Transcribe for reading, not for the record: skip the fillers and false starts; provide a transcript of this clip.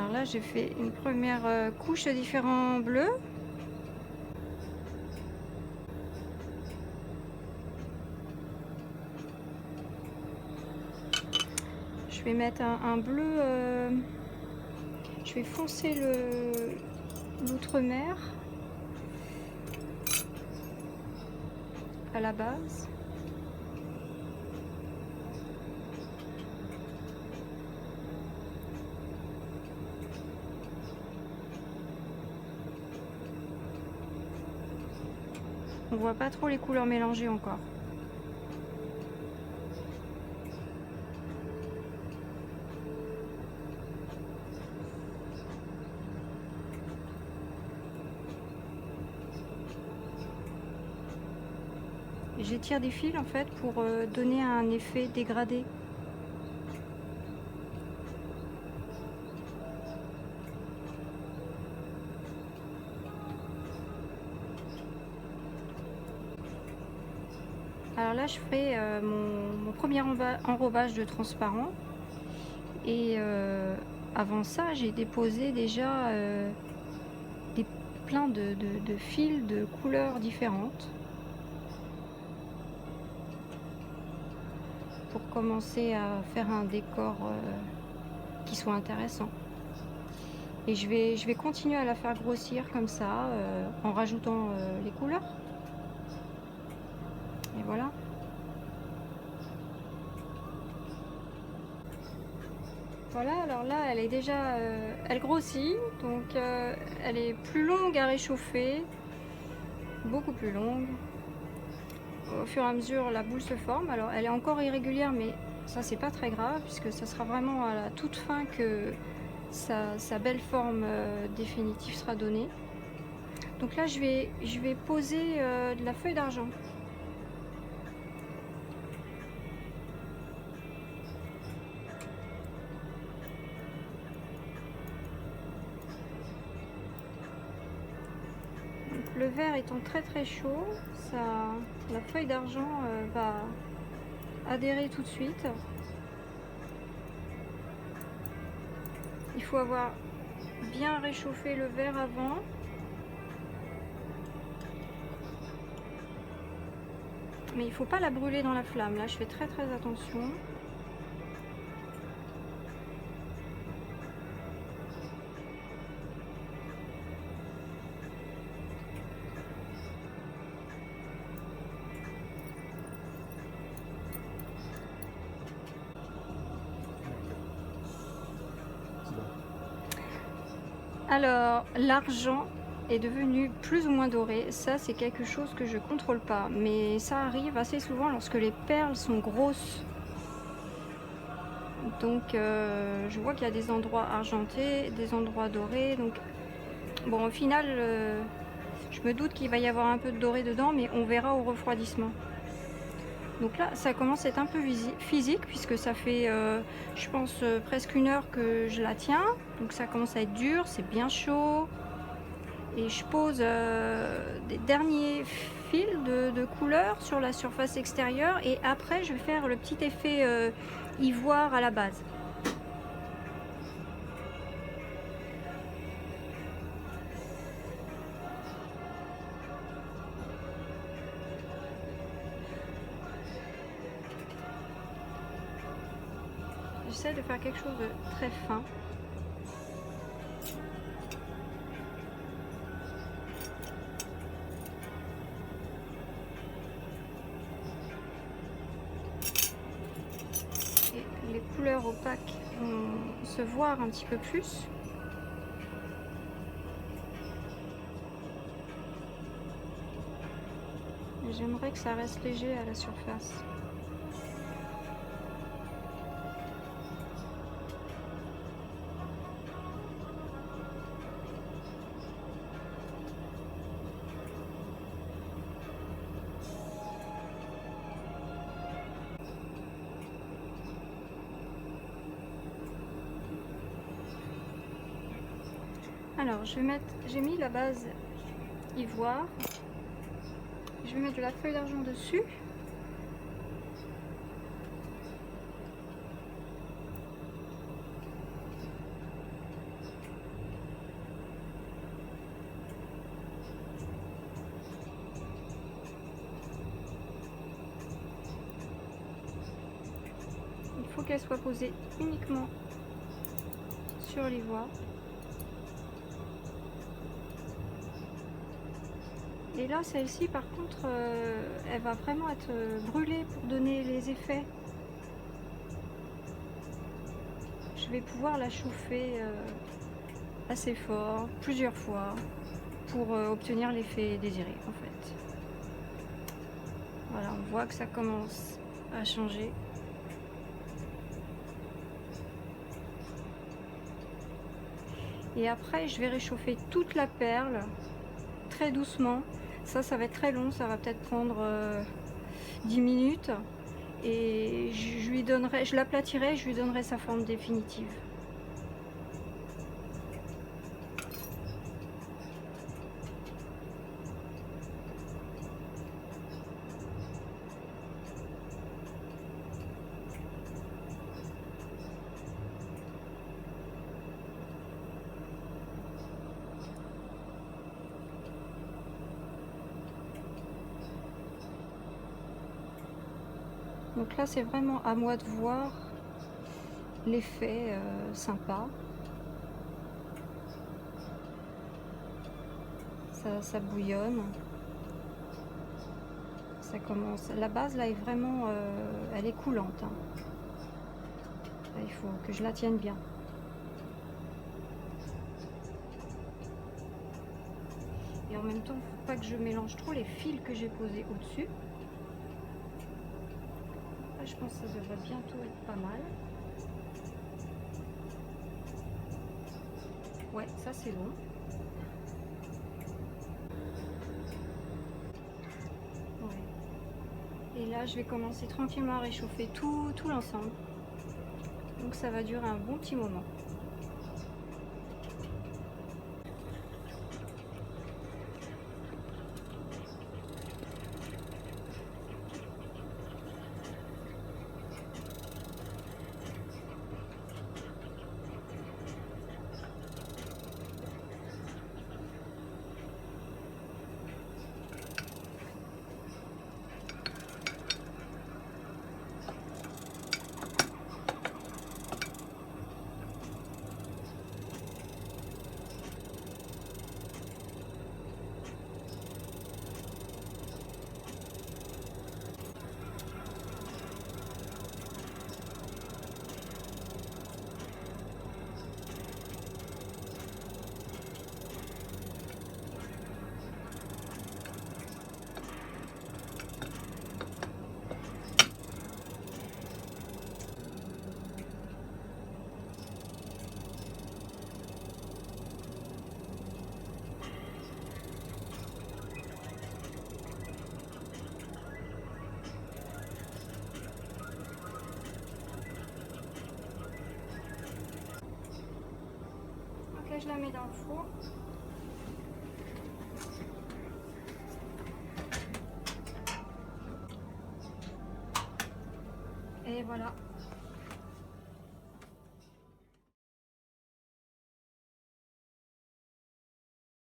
Alors là, j'ai fait une première couche de différents bleus. Je vais mettre un bleu, je vais foncer l'outre-mer à la base. On voit pas trop les couleurs mélangées encore. J'étire des fils en fait pour donner un effet dégradé. Alors là, je ferai mon premier enrobage de transparent. Et avant ça, j'ai déposé déjà plein de fils de couleurs différentes pour commencer à faire un décor qui soit intéressant. Et je vais continuer à la faire grossir comme ça en rajoutant les couleurs. Et voilà. Voilà, alors là, elle est déjà, elle grossit, donc elle est plus longue à réchauffer, beaucoup plus longue. Au fur et à mesure, la boule se forme. Alors, elle est encore irrégulière, mais ça, c'est pas très grave, puisque ça sera vraiment à la toute fin que sa belle forme définitive sera donnée. Donc là, je vais poser de la feuille d'argent. Le verre étant très très chaud, la feuille d'argent va adhérer tout de suite. Il faut avoir bien réchauffé le verre avant. Mais il ne faut pas la brûler dans la flamme. Là, je fais très très attention. Alors, l'argent est devenu plus ou moins doré. Ça, c'est quelque chose que je contrôle pas. Mais ça arrive assez souvent lorsque les perles sont grosses. Donc, je vois qu'il y a des endroits argentés, des endroits dorés. Donc, bon, au final, je me doute qu'il va y avoir un peu de doré dedans, mais on verra au refroidissement. Donc là, ça commence à être un peu physique, puisque ça fait, je pense, presque 1 heure que je la tiens. Donc ça commence à être dur, c'est bien chaud. Et je pose des derniers fils de couleur sur la surface extérieure. Et après, je vais faire le petit effet ivoire à la base. J'essaie de faire quelque chose de très fin. Et les couleurs opaques vont se voir un petit peu plus. J'aimerais que ça reste léger à la surface. Alors, j'ai mis la base ivoire. Je vais mettre de la feuille d'argent dessus. qu'elle soit posée uniquement sur l'ivoire. Et là, celle-ci, par contre, elle va vraiment être brûlée pour donner les effets. Je vais pouvoir la chauffer assez fort, plusieurs fois, pour obtenir l'effet désiré, en fait. Voilà, on voit que ça commence à changer. Et après, je vais réchauffer toute la perle très doucement. Ça va être très long, ça va peut-être prendre 10 minutes. Et je l'aplatirai, je lui donnerai sa forme définitive. Donc là, c'est vraiment à moi de voir l'effet sympa. Ça bouillonne. Ça commence. La base là est vraiment, elle est coulante. Hein. Là, il faut que je la tienne bien. Et en même temps, il ne faut pas que je mélange trop les fils que j'ai posés au-dessus. Là, je pense que ça devrait bientôt être pas mal. Ouais, ça c'est bon. Ouais. Et là, je vais commencer tranquillement à réchauffer tout l'ensemble. Donc ça va durer un bon petit moment. Ok, je la mets dans le four. Et voilà.